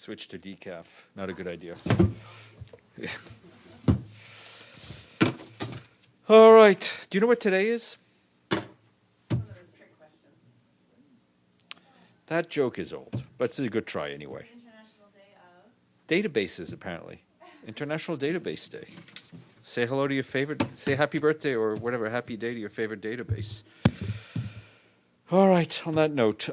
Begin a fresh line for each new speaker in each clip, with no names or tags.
Switch to decaf. Not a good idea. Yeah. All right. Do you know what today is? That joke is old, but it's a good try anyway.
International Day of
Databases, apparently. International Database Day. Say hello to your favorite, say happy birthday or whatever, happy day to your favorite database. All right, on that note,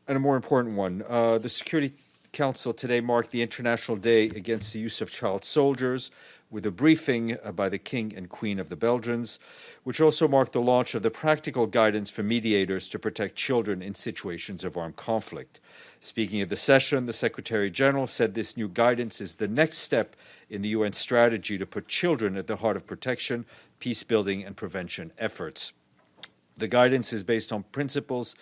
and a more important one, the Security Council today marked the International Day against the use of child soldiers with a briefing by the King and Queen of the Belgians, which also marked the launch of the practical guidance for mediators to protect children in situations of armed conflict. Speaking at the session, the Secretary General said this new guidance is the next step in the UN strategy to put children at the heart of protection, peace building, and prevention efforts. The guidance is based on principles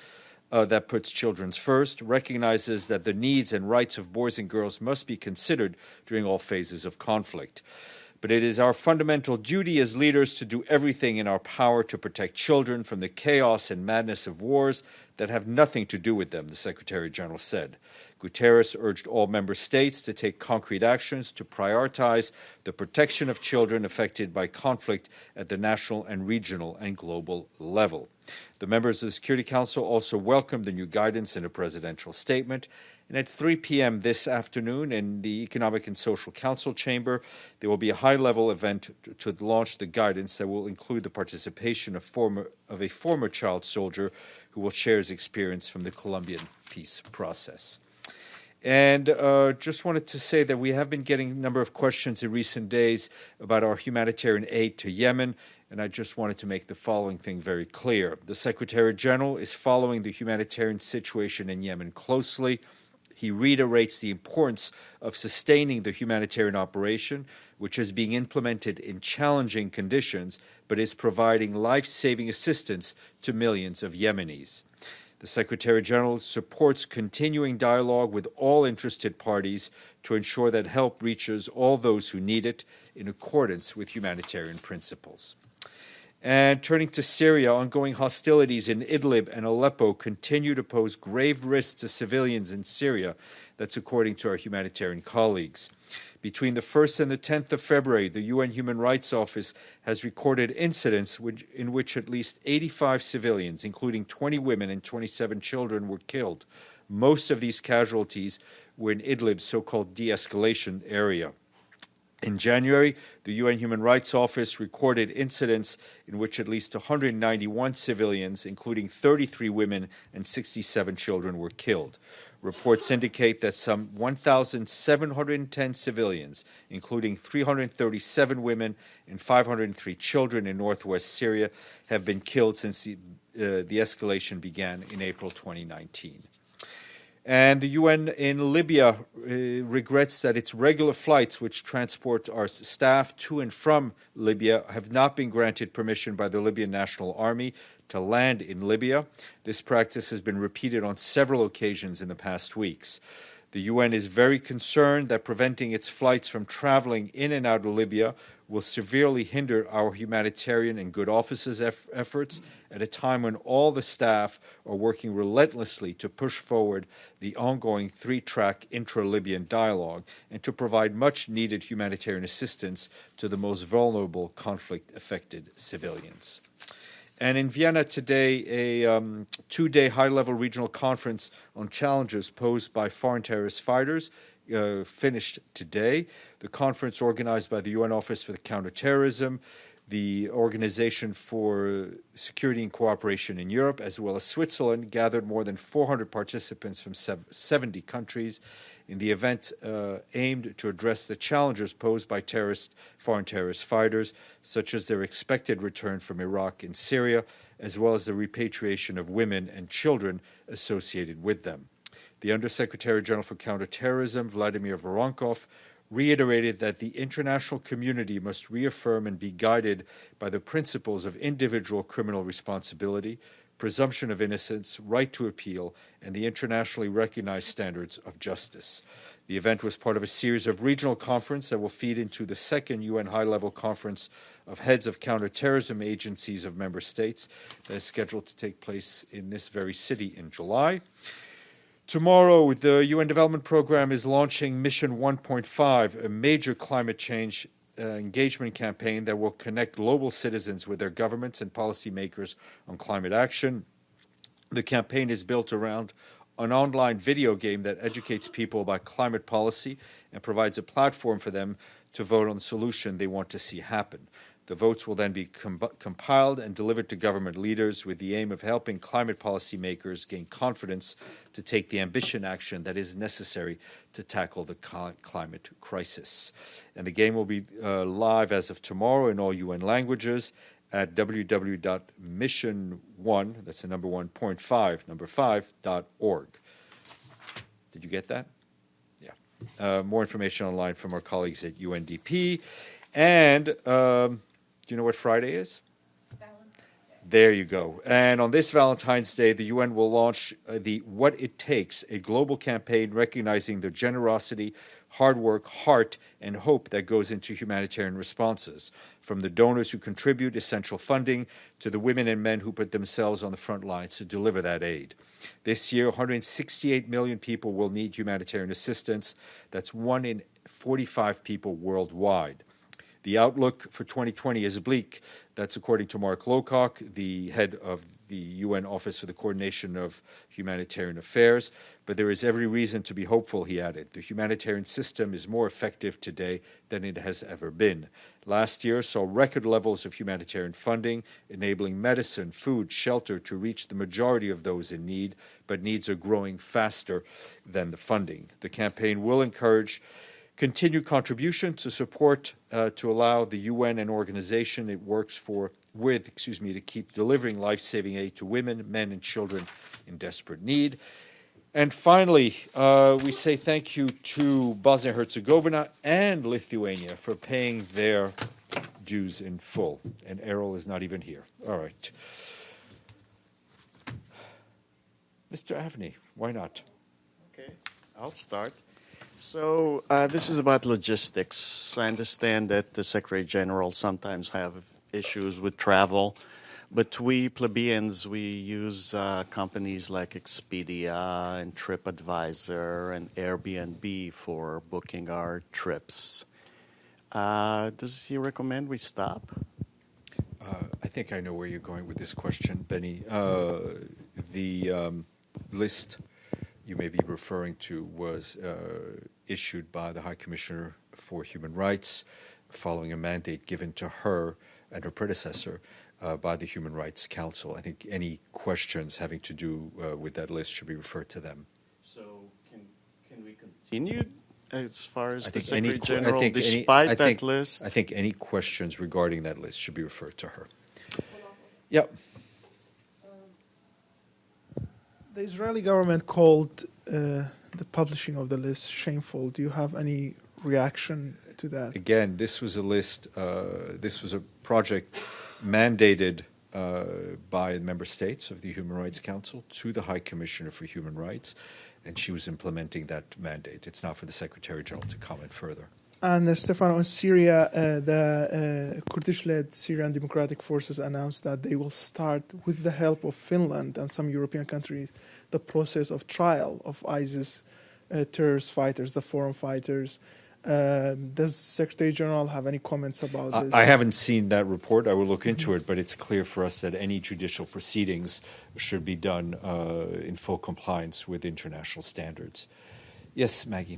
that puts children first, recognizes that the needs and rights of boys and girls must be considered during all phases of conflict. But it is our fundamental duty as leaders to do everything in our power to protect children from the chaos and madness of wars that have nothing to do with them, the Secretary General said. Guterres urged all member states to take concrete actions to prioritize the protection of children affected by conflict at the national and regional and global level. The members of the Security Council also welcomed the new guidance in a presidential statement. And at 3 p.m. this afternoon in the Economic and Social Council chamber, there will be a high-level event to launch the guidance that will include the participation of a former child soldier who will share his experience from the Colombian peace process. And just wanted to say that we have been getting a number of questions in recent days about our humanitarian aid to Yemen, and I just wanted to make the following thing very clear. The Secretary General is following the humanitarian situation in Yemen closely. He reiterates the importance of sustaining the humanitarian operation, which is being implemented in challenging conditions, but is providing life-saving assistance to millions of Yemenis. The Secretary General supports continuing dialogue with all interested parties to ensure that help reaches all those who need it in accordance with humanitarian principles. And turning to Syria, ongoing hostilities in Idlib and Aleppo continue to pose grave risks to civilians in Syria. That's according to our humanitarian colleagues. Between the 1st and the 10th of February, the UN Human Rights Office has recorded incidents in which at least 85 civilians, including 20 women and 27 children, were killed. Most of these casualties were in Idlib's so-called de-escalation area. In January, the UN Human Rights Office recorded incidents in which at least 191 civilians, including 33 women and 67 children, were killed. Reports indicate that some 1,710 civilians, including 337 women and 503 children in northwest Syria, have been killed since the escalation began in April 2019. And the UN in Libya regrets that its regular flights, which transport our staff to and from Libya, have not been granted permission by the Libyan National Army to land in Libya. This practice has been repeated on several occasions in the past weeks. The UN is very concerned that preventing its flights from traveling in and out of Libya will severely hinder our humanitarian and good offices efforts at a time when all the staff are working relentlessly to push forward the ongoing three-track intra-Libyan dialogue and to provide much-needed humanitarian assistance to the most vulnerable conflict-affected civilians. And in Vienna today, a two-day high-level regional conference on challenges posed by foreign terrorist fighters finished today. The conference, organized by the UN Office for Counterterrorism, the Organization for Security and Cooperation in Europe, as well as Switzerland, gathered more than 400 participants from 70 countries. In the event aimed to address the challenges posed by foreign terrorist fighters, such as their expected return from Iraq and Syria, as well as the repatriation of women and children associated with them. The Undersecretary General for Counterterrorism, Vladimir Voronkov, reiterated that the international community must reaffirm and be guided by the principles of individual criminal responsibility, presumption of innocence, right to appeal, and the internationally recognized standards of justice. The event was part of a series of regional conferences that will feed into the second UN high-level conference of heads of counterterrorism agencies of member states that is scheduled to take place in this very city in July. Tomorrow, the UN Development Program is launching Mission 1.5, a major climate change engagement campaign that will connect global citizens with their governments and policymakers on climate action. The campaign is built around an online video game that educates people about climate policy and provides a platform for them to vote on the solution they want to see happen. The votes will then be compiled and delivered to government leaders with the aim of helping climate policy makers gain confidence to take the ambitious action that is necessary to tackle the climate crisis. And the game will be live as of tomorrow in all UN languages at www.mission1, that's the number 1.5, number 5.org. Did you get that? Yeah. More information online from our colleagues at UNDP. And do you know what Friday is?
Valentine's Day.
There you go. And on this Valentine's Day, the UN will launch the What It Takes, a global campaign recognizing the generosity, hard work, heart, and hope that goes into humanitarian responses, from the donors who contribute essential funding to the women and men who put themselves on the front lines to deliver that aid. This year, 168 million people will need humanitarian assistance. That's 1 in 45 people worldwide. The outlook for 2020 is bleak. That's according to Mark Lowcock, the head of the UN Office for the Coordination of Humanitarian Affairs. But there is every reason to be hopeful, he added. The humanitarian system is more effective today than it has ever been. Last year saw record levels of humanitarian funding, enabling medicine, food, shelter to reach the majority of those in need, but needs are growing faster than the funding. The campaign will encourage continued contribution to support to allow the UN and organization it works with to keep delivering life-saving aid to women, men, and children in desperate need. And finally, we say thank you to Bosnia-Herzegovina and Lithuania for paying their dues in full. And Errol is not even here. All right. Mr. Avni, why not?
Okay, I'll start. So this is about logistics. I understand that the Secretary General sometimes have issues with travel, but we plebeians, we use companies like Expedia and TripAdvisor and Airbnb for booking our trips. Does he recommend we stop?
I think I know where you're going with this question, Benny. The list you may be referring to was issued by the High Commissioner for Human Rights following a mandate given to her and her predecessor by the Human Rights Council. I think any questions having to do with that list should be referred to them.
So can we continue as far as
I
the
think
Secretary General, despite that list?
I think any questions regarding that list should be referred to her. Yep.
The Israeli government called the publishing of the list shameful. Do you have any reaction to that?
Again, this was a list, this was a project mandated by member states of the Human Rights Council to the High Commissioner for Human Rights, and she was implementing that mandate. It's not for the Secretary General to comment further.
And Stéphane, on Syria, the Kurdish-led Syrian Democratic Forces announced that they will start, with the help of Finland and some European countries, the process of trial of ISIS terrorist fighters, the foreign fighters. Does Secretary General have any comments about this?
I haven't seen that report. I will look into it, but it's clear for us that any judicial proceedings should be done in full compliance with international standards. Yes, Maggie.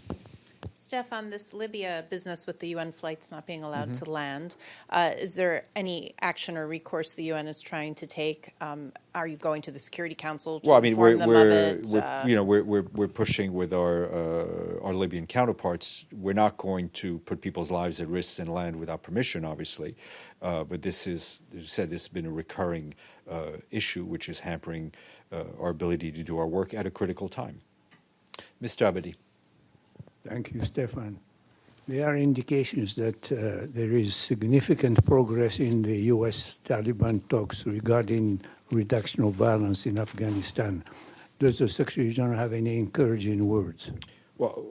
Stéphane, this Libya business with the UN flights not being allowed to land, is there any action or recourse the UN is trying to take? Are you going to the Security Council to inform them of it?
We're pushing with our Libyan counterparts. We're not going to put people's lives at risk and land without permission, obviously. But this is, as you said, this has been a recurring issue, which is hampering our ability to do our work at a critical time. Mr. Abadi.
Thank you, Stéphane. There are indications that there is significant progress in the U.S.-Taliban talks regarding reduction of violence in Afghanistan. Does the Secretary General have any encouraging words?
Well,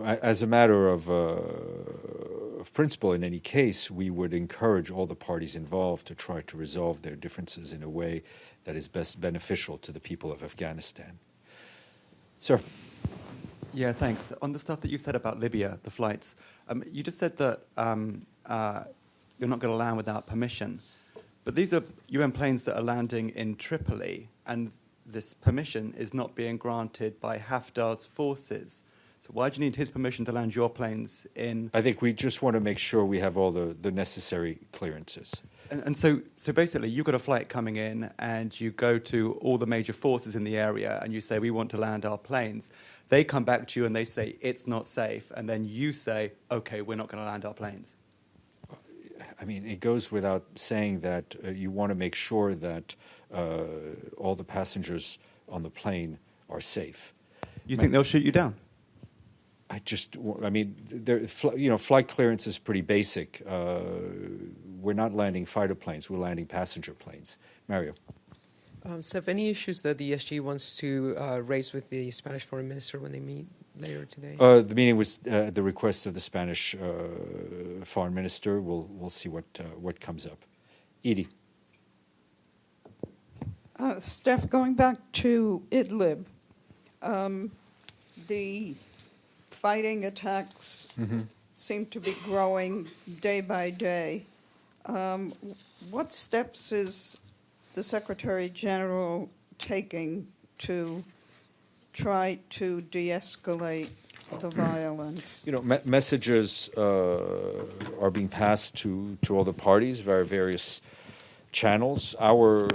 as a matter of principle, in any case, we would encourage all the parties involved to try to resolve their differences in a way that is best beneficial to the people of Afghanistan. Sir.
Yeah, thanks. On the stuff that you said about Libya, the flights, you just said that you're not going to land without permission. But these are UN planes that are landing in Tripoli, and this permission is not being granted by Haftar's forces. So why do you need his permission to land your planes in?
I think we just want to make sure we have all the necessary clearances.
And so basically, you've got a flight coming in, and you go to all the major forces in the area, and you say, we want to land our planes. They come back to you, and they say, it's not safe. And then you say, OK, we're not going to land our planes.
I mean, it goes without saying that you want to make sure that all the passengers on the plane are safe.
You think they'll shoot you down?
Flight clearance is pretty basic. We're not landing fighter planes. We're landing passenger planes. Mario.
Steph, any issues that the ESG wants to raise with the Spanish foreign minister when they meet later today?
The meeting was at the request of the Spanish foreign minister. We'll see what comes up. Edie.
Steph, going back to Idlib, the fighting attacks seem to be growing day by day. What steps is the Secretary General taking to try to de-escalate the violence?
Messages are being passed to all the parties via various channels. Our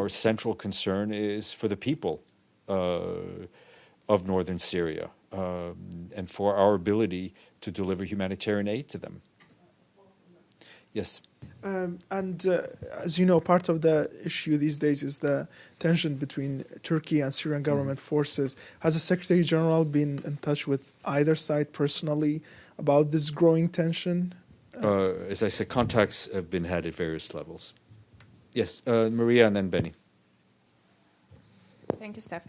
central concern is for the people of northern Syria and for our ability to deliver humanitarian aid to them. Yes.
As you know, part of the issue these days is the tension between Turkey and Syrian government forces. Has the Secretary General been in touch with either side personally about this growing tension?
As I said, contacts have been had at various levels. Yes, Maria and then Benny.
Thank you, Steph.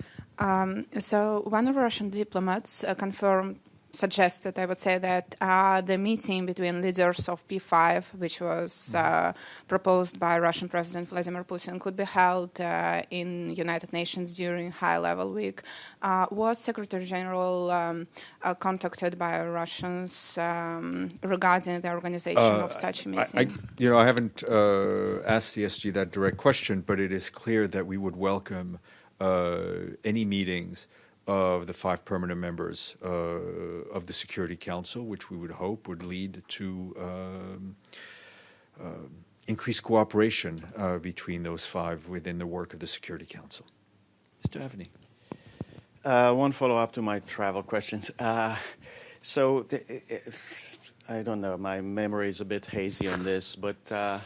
So one of Russian diplomats suggested, I would say, that the meeting between leaders of P5, which was proposed by Russian President Vladimir Putin, could be held in United Nations during High-Level Week. Was Secretary General contacted by Russians regarding the organization of such a meeting?
I haven't asked the SG that direct question, but it is clear that we would welcome any meetings of the 5 permanent members of the Security Council, which we would hope would lead to increased cooperation between those 5 within the work of the Security Council. Mr. Avni.
One follow-up to my travel questions. I don't know, my memory is a bit hazy on this, but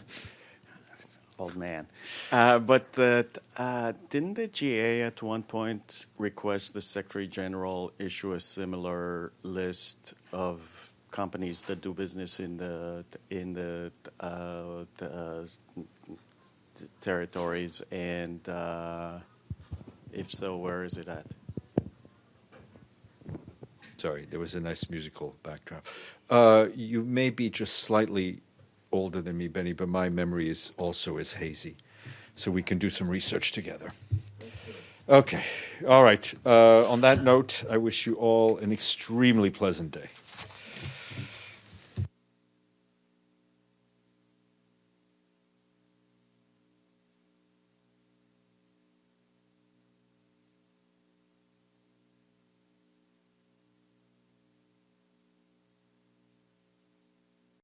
old man. But didn't the GA at one point request the Secretary General issue a similar list of companies that do business in the territories? And if so, where is it at?
Sorry, there was a nice musical backdrop. You may be just slightly older than me, Benny, but my memory is also as hazy. So we can do some research together. Okay. All right. On that note, I wish you all an extremely pleasant day.